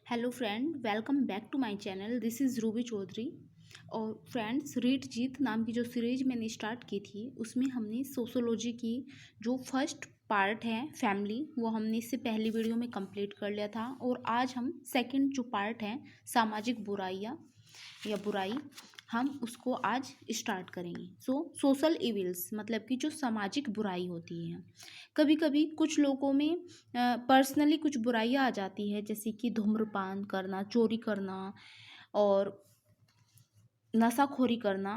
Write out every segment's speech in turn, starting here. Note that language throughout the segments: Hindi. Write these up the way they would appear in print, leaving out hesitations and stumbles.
Hello friend, welcome back to my channel. This is Ruby Chaudhary. और फ्रेंड्स, रीड जीत नाम की जो सीरीज मैंने स्टार्ट की थी उसमें हमने सोशोलॉजी की जो फर्स्ट पार्ट है फैमिली, वो हमने इससे पहली वीडियो में कंप्लीट कर लिया था। और आज हम सेकंड जो पार्ट है सामाजिक बुराइयाँ या बुराई, हम उसको आज स्टार्ट करेंगे। सोशल इविल्स मतलब कि जो सामाजिक बुराई होती है, कभी कभी कुछ लोगों में पर्सनली कुछ बुराइयां आ जाती है, जैसे कि धूम्रपान करना, चोरी करना और नशाखोरी करना,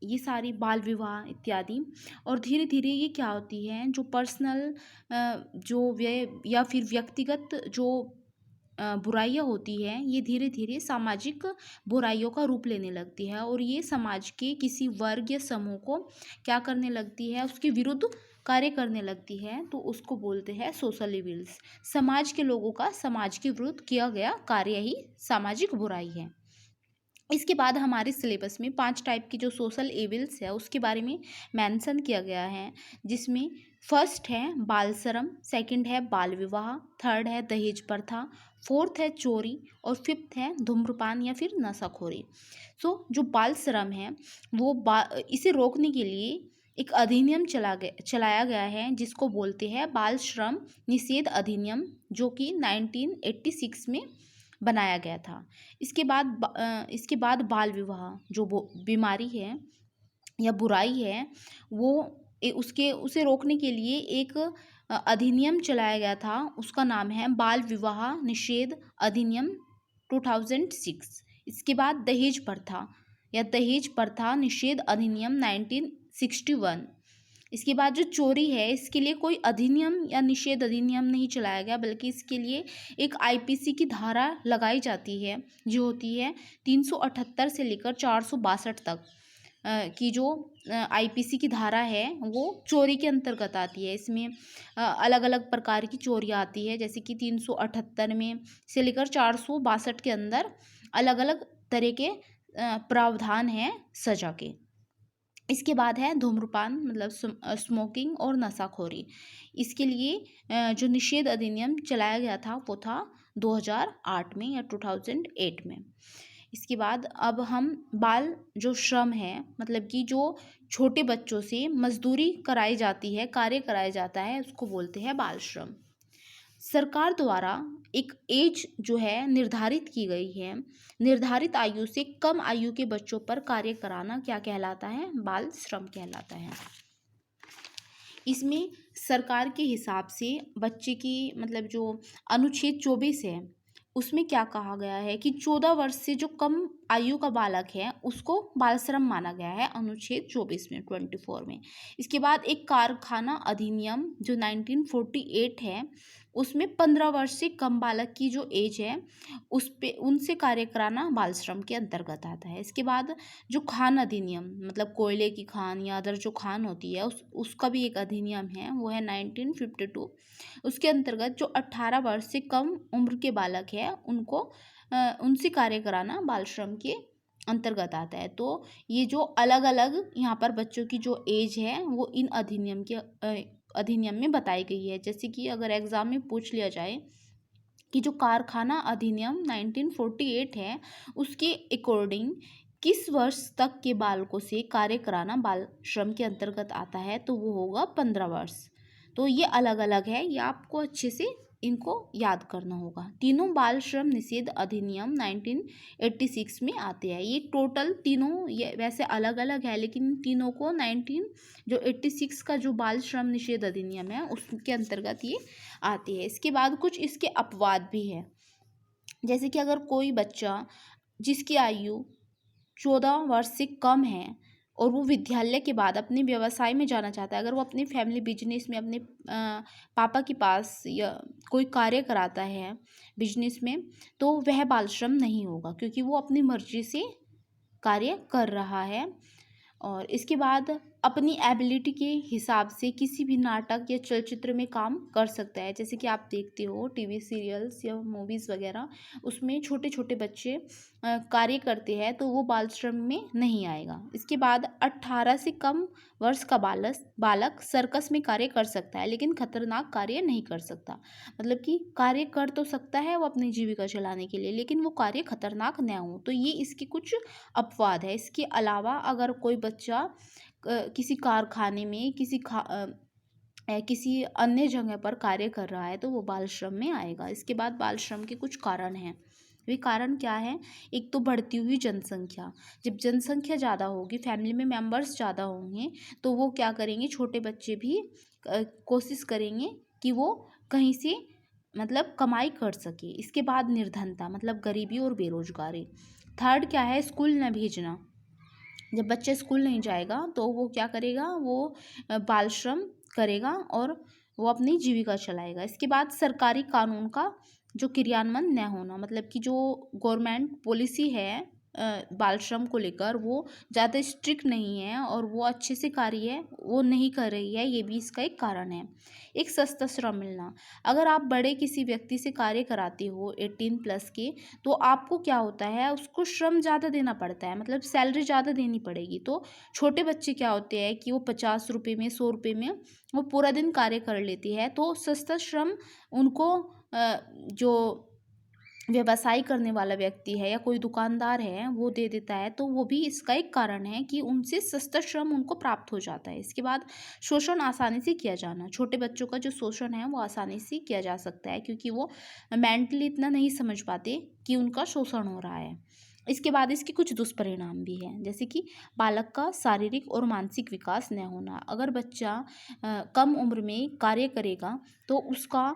ये सारी बाल विवाह इत्यादि। और धीरे धीरे ये क्या होती है, जो पर्सनल जो व्यय या फिर व्यक्तिगत जो बुराइयां होती हैं, ये धीरे धीरे सामाजिक बुराइयों का रूप लेने लगती है। और ये समाज के किसी वर्ग या समूह को क्या करने लगती है, उसके विरुद्ध कार्य करने लगती है, तो उसको बोलते हैं सोशल इविल्स। समाज के लोगों का समाज के विरुद्ध किया गया कार्य ही सामाजिक बुराई है। इसके बाद हमारे सिलेबस में 5 टाइप की जो सोशल एविल्स है उसके बारे में मेंशन किया गया है, जिसमें फर्स्ट है बाल श्रम, सेकंड है बाल विवाह, थर्ड है दहेज प्रथा, फोर्थ है चोरी और फिफ्थ है धूम्रपान या फिर नशाखोरी। जो बाल श्रम है वो इसे रोकने के लिए एक अधिनियम चलाया गया है, जिसको बोलते हैं बाल श्रम निषेध अधिनियम, जो कि 1986 में बनाया गया था। इसके बाद बाल विवाह जो बीमारी है या बुराई है, वो उसे रोकने के लिए एक अधिनियम चलाया गया था। उसका नाम है बाल विवाह निषेध अधिनियम 2006। इसके बाद दहेज प्रथा या दहेज प्रथा निषेध अधिनियम 1961। इसके बाद जो चोरी है, इसके लिए कोई अधिनियम या निषेध अधिनियम नहीं चलाया गया, बल्कि इसके लिए एक आईपीसी की धारा लगाई जाती है, जो होती है 378 से लेकर 462 तक की जो आईपीसी की धारा है वो चोरी के अंतर्गत आती है। इसमें अलग अलग प्रकार की चोरियाँ आती है, जैसे कि 378 में से लेकर 462 के अंदर अलग अलग तरह के प्रावधान हैं सजा के। इसके बाद है धूम्रपान मतलब स्मोकिंग और नशाखोरी। इसके लिए जो निषेध अधिनियम चलाया गया था वो था 2008 में या 2008 में। इसके बाद अब हम बाल जो श्रम है, मतलब कि जो छोटे बच्चों से मजदूरी कराई जाती है, कार्य कराया जाता है, उसको बोलते हैं बाल श्रम। सरकार द्वारा एक एज जो है निर्धारित की गई है, निर्धारित आयु से कम आयु के बच्चों पर कार्य कराना क्या कहलाता है, बाल श्रम कहलाता है। इसमें सरकार के हिसाब से बच्चे की मतलब जो अनुच्छेद 24 है उसमें क्या कहा गया है कि 14 वर्ष से जो कम आयु का बालक है उसको बाल श्रम माना गया है, अनुच्छेद 24 में 24 में। इसके बाद एक कारखाना अधिनियम जो 1948 है, उसमें 15 वर्ष से कम बालक की जो एज है उस पे उनसे कार्य कराना बाल श्रम के अंतर्गत आता है। इसके बाद जो खान अधिनियम मतलब कोयले की खान या अदर जो खान होती है उसका भी एक अधिनियम है, वो है 1952। उसके अंतर्गत जो 18 वर्ष से कम उम्र के बालक है उनसे कार्य कराना बाल श्रम के अंतर्गत आता है। तो ये जो अलग अलग यहाँ पर बच्चों की जो एज है वो इन अधिनियम में बताई गई है। जैसे कि अगर एग्जाम में पूछ लिया जाए कि जो कारखाना अधिनियम 1948 है उसके अकॉर्डिंग किस वर्ष तक के बालकों से कार्य कराना बाल श्रम के अंतर्गत आता है, तो वो होगा 15 वर्ष। तो ये अलग अलग है, ये आपको अच्छे से इनको याद करना होगा। तीनों बाल श्रम निषेध अधिनियम 1986 में आते हैं। ये टोटल तीनों ये वैसे अलग अलग है, लेकिन तीनों को 86 का जो बाल श्रम निषेध अधिनियम है उसके अंतर्गत ये आती है। इसके बाद कुछ इसके अपवाद भी है, जैसे कि अगर कोई बच्चा जिसकी आयु 14 वर्ष से कम है और वो विद्यालय के बाद अपने व्यवसाय में जाना चाहता है, अगर वो अपने फैमिली बिजनेस में अपने पापा के पास या कोई कार्य कराता है बिजनेस में, तो वह बाल श्रम नहीं होगा, क्योंकि वो अपनी मर्जी से कार्य कर रहा है। और इसके बाद अपनी एबिलिटी के हिसाब से किसी भी नाटक या चलचित्र में काम कर सकता है। जैसे कि आप देखते हो टीवी सीरियल्स या मूवीज़ वगैरह, उसमें छोटे छोटे बच्चे कार्य करते हैं, तो वो बाल श्रम में नहीं आएगा। इसके बाद 18 से कम वर्ष का बालक सर्कस में कार्य कर सकता है, लेकिन खतरनाक कार्य नहीं कर सकता। मतलब कि कार्य कर तो सकता है वो अपनी जीविका चलाने के लिए, लेकिन वो कार्य खतरनाक न हो। तो ये इसके कुछ अपवाद है। इसके अलावा अगर कोई बच्चा किसी कारखाने में किसी अन्य जगह पर कार्य कर रहा है, तो वो बाल श्रम में आएगा। इसके बाद बाल श्रम के कुछ कारण हैं। वे कारण क्या है? एक तो बढ़ती हुई जनसंख्या। जब जनसंख्या ज़्यादा होगी, फैमिली में मेंबर्स ज़्यादा होंगे, तो वो क्या करेंगे, छोटे बच्चे भी कोशिश करेंगे कि वो कहीं से मतलब कमाई कर सके। इसके बाद निर्धनता, मतलब गरीबी और बेरोजगारी। थर्ड क्या है? स्कूल न भेजना। जब बच्चे स्कूल नहीं जाएगा तो वो क्या करेगा, वो बाल श्रम करेगा और वो अपनी जीविका चलाएगा। इसके बाद सरकारी कानून का जो क्रियान्वयन न होना, मतलब कि जो गवर्नमेंट पॉलिसी है बाल श्रम को लेकर, वो ज़्यादा स्ट्रिक्ट नहीं है और वो अच्छे से कार्य वो नहीं कर रही है, ये भी इसका एक कारण है। एक सस्ता श्रम मिलना। अगर आप बड़े किसी व्यक्ति से कार्य कराते हो 18+ के, तो आपको क्या होता है, उसको श्रम ज़्यादा देना पड़ता है, मतलब सैलरी ज़्यादा देनी पड़ेगी। तो छोटे बच्चे क्या होते हैं कि वो 50 रुपये में, 100 रुपये में वो पूरा दिन कार्य कर लेती है। तो सस्ता श्रम उनको जो व्यवसाय करने वाला व्यक्ति है या कोई दुकानदार है वो दे देता है। तो वो भी इसका एक कारण है कि उनसे सस्ता श्रम उनको प्राप्त हो जाता है। इसके बाद शोषण आसानी से किया जाना। छोटे बच्चों का जो शोषण है वो आसानी से किया जा सकता है, क्योंकि वो मेंटली इतना नहीं समझ पाते कि उनका शोषण हो रहा है। इसके बाद इसके कुछ दुष्परिणाम भी हैं, जैसे कि बालक का शारीरिक और मानसिक विकास न होना। अगर बच्चा कम उम्र में कार्य करेगा तो उसका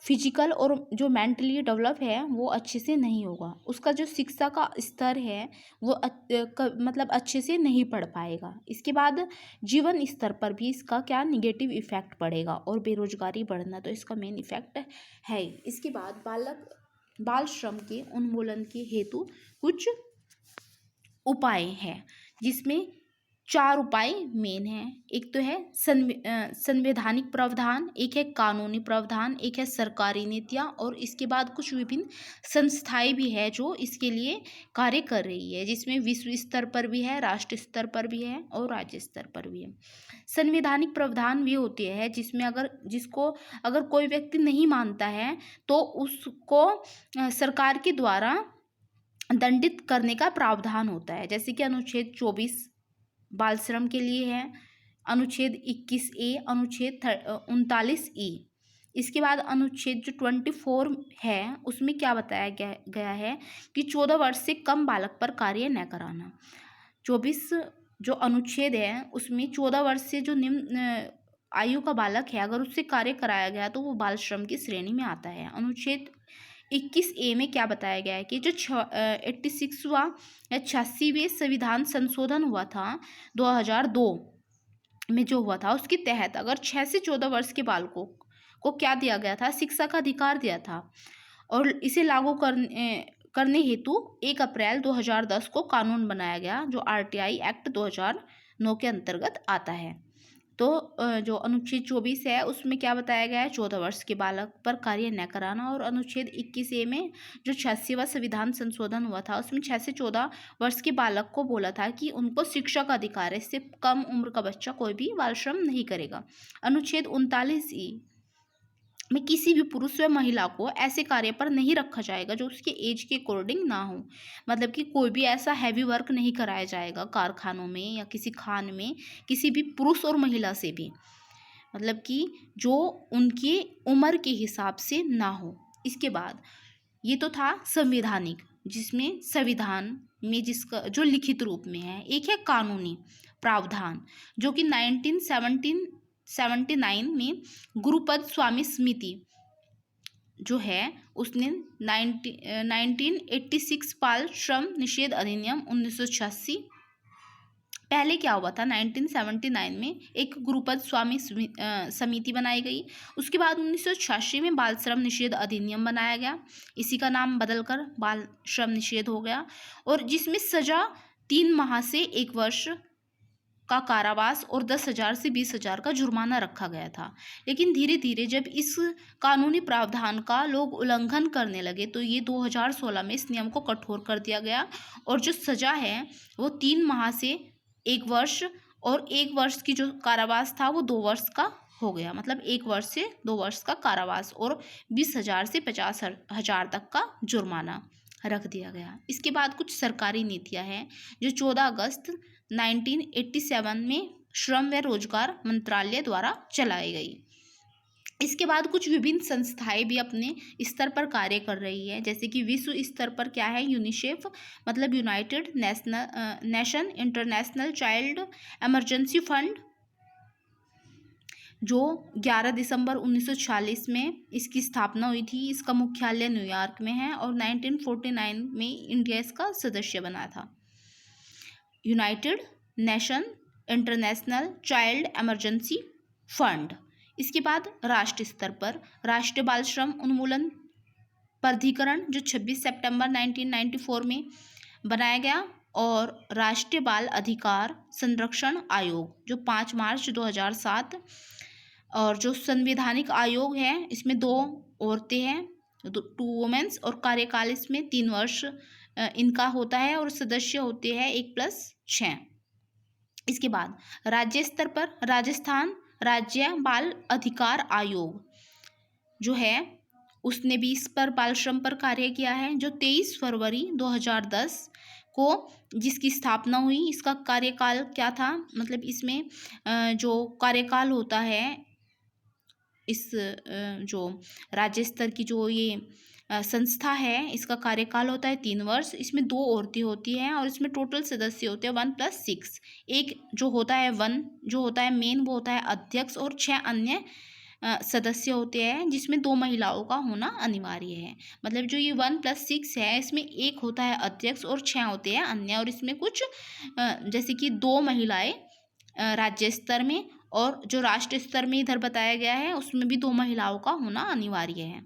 फिजिकल और जो मेंटली डेवलप है वो अच्छे से नहीं होगा। उसका जो शिक्षा का स्तर है वो मतलब अच्छे से नहीं पढ़ पाएगा। इसके बाद जीवन स्तर पर भी इसका क्या निगेटिव इफेक्ट पड़ेगा, और बेरोजगारी बढ़ना तो इसका मेन इफेक्ट है। इसके बाद बाल श्रम के उन्मूलन के हेतु कुछ उपाय हैं, जिसमें 4 उपाय मेन हैं। एक तो है संवैधानिक प्रावधान, एक है कानूनी प्रावधान, एक है सरकारी नीतियाँ, और इसके बाद कुछ विभिन्न संस्थाएं भी है जो इसके लिए कार्य कर रही है, जिसमें विश्व स्तर पर भी है, राष्ट्रीय स्तर पर भी है और राज्य स्तर पर भी है। संवैधानिक प्रावधान भी होती है जिसमें अगर कोई व्यक्ति नहीं मानता है तो उसको सरकार के द्वारा दंडित करने का प्रावधान होता है। जैसे कि अनुच्छेद 24 बाल श्रम के लिए है, अनुच्छेद 21A, अनुच्छेद 39E। इसके बाद अनुच्छेद जो 24 है उसमें क्या बताया गया है कि 14 वर्ष से कम बालक पर कार्य न कराना। 24 जो अनुच्छेद है उसमें 14 वर्ष से जो निम्न आयु का बालक है, अगर उससे कार्य कराया गया तो वो बाल श्रम की श्रेणी में आता है। अनुच्छेद 21A में क्या बताया गया है कि जो 86वां या 86वें संविधान संशोधन हुआ था 2002 में जो हुआ था, उसके तहत अगर 6 से 14 वर्ष के बालकों को क्या दिया गया था, शिक्षा का अधिकार दिया था, और इसे लागू करने हेतु 1 अप्रैल 2010 को कानून बनाया गया, जो RTI एक्ट 2009 के अंतर्गत आता है। तो जो अनुच्छेद 24 है उसमें क्या बताया गया है, 14 वर्ष के बालक पर कार्य न कराना। और अनुच्छेद 21A में जो 86वां संविधान संशोधन हुआ था उसमें 6 से 14 वर्ष के बालक को बोला था कि उनको शिक्षा का अधिकार है, इससे कम उम्र का बच्चा कोई भी बाल श्रम नहीं करेगा। अनुच्छेद 39E में किसी भी पुरुष व महिला को ऐसे कार्य पर नहीं रखा जाएगा जो उसके एज के अकॉर्डिंग ना हो। मतलब कि कोई भी ऐसा हैवी वर्क नहीं कराया जाएगा कारखानों में या किसी खान में किसी भी पुरुष और महिला से भी, मतलब कि जो उनकी उम्र के हिसाब से ना हो। इसके बाद ये तो था संवैधानिक, जिसमें संविधान में जिसका जो लिखित रूप में है। एक है कानूनी प्रावधान, जो कि 1979 में गुरुपद स्वामी समिति जो है उसने 1986 बाल श्रम निषेध अधिनियम 1986, पहले क्या हुआ था 1979 में एक गुरुपद स्वामी समिति बनाई गई। उसके बाद 1986 में बाल श्रम निषेध अधिनियम बनाया गया, इसी का नाम बदलकर बाल श्रम निषेध हो गया, और जिसमें सजा 3 माह से 1 वर्ष का कारावास और 10,000 से 20,000 का जुर्माना रखा गया था। लेकिन धीरे धीरे जब इस कानूनी प्रावधान का लोग उल्लंघन करने लगे तो ये 2016 में इस नियम को कठोर कर दिया गया और जो सज़ा है वो 3 माह से 1 वर्ष और 1 वर्ष की जो कारावास था वो 2 वर्ष का हो गया। मतलब 1 वर्ष से 2 वर्ष का कारावास और 20,000 से 50,000 तक का जुर्माना रख दिया गया। इसके बाद कुछ सरकारी नीतियां हैं जो 14 अगस्त 1987 में श्रम व रोजगार मंत्रालय द्वारा चलाई गई। इसके बाद कुछ विभिन्न संस्थाएं भी अपने स्तर पर कार्य कर रही है, जैसे कि विश्व स्तर पर क्या है, यूनिसेफ मतलब United nation international child emergency fund, जो 11 दिसंबर 1946 में इसकी स्थापना हुई थी। इसका मुख्यालय न्यूयॉर्क में है और 1949 में इंडिया इसका सदस्य बना था। United nation international child emergency fund. इसके बाद राष्ट्रीय स्तर पर राष्ट्रीय बाल श्रम उन्मूलन प्राधिकरण जो 26 सितंबर 1994 में बनाया गया और राष्ट्रीय बाल अधिकार संरक्षण आयोग जो 5 मार्च 2007 और जो संवैधानिक आयोग है इसमें 2 औरतें हैं, 2 वुमेन्स और कार्यकाल इसमें 3 वर्ष इनका होता है और सदस्य होते हैं 1+6। इसके बाद राज्य स्तर पर राजस्थान राज्य बाल अधिकार आयोग जो है उसने भी इस पर बाल श्रम पर कार्य किया है, जो 23 फरवरी 2010 को जिसकी स्थापना हुई। इसका कार्यकाल क्या था, मतलब इसमें जो कार्यकाल होता है इस जो राज्य स्तर की जो ये संस्था है इसका कार्यकाल होता है 3 वर्ष। इसमें 2 औरतें होती हैं और इसमें टोटल सदस्य होते हैं 1+6। एक जो होता है 1 जो होता है मेन वो होता है अध्यक्ष और 6 अन्य सदस्य होते हैं जिसमें 2 महिलाओं का होना अनिवार्य है। मतलब जो ये 1+6 है इसमें एक होता है अध्यक्ष और 6 होते हैं अन्य, और इसमें कुछ जैसे कि 2 महिलाएं राज्य स्तर में और जो राष्ट्रीय स्तर में इधर बताया गया है उसमें भी 2 महिलाओं का होना अनिवार्य है।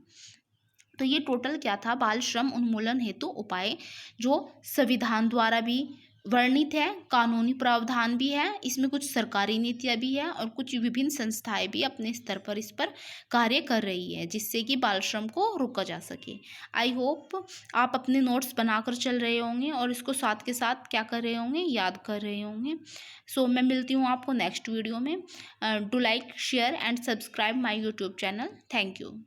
तो ये टोटल क्या था, बाल श्रम उन्मूलन हेतु उपाय जो संविधान द्वारा भी वर्णित है, कानूनी प्रावधान भी है, इसमें कुछ सरकारी नीतियां भी है और कुछ विभिन्न संस्थाएं भी अपने स्तर पर इस पर कार्य कर रही है जिससे कि बाल श्रम को रोका जा सके। आई होप आप अपने नोट्स बनाकर चल रहे होंगे और इसको साथ के साथ क्या कर रहे होंगे, याद कर रहे होंगे। सो मैं मिलती हूँ आपको नेक्स्ट वीडियो में। Do like share and subscribe my YouTube channel. Thank you.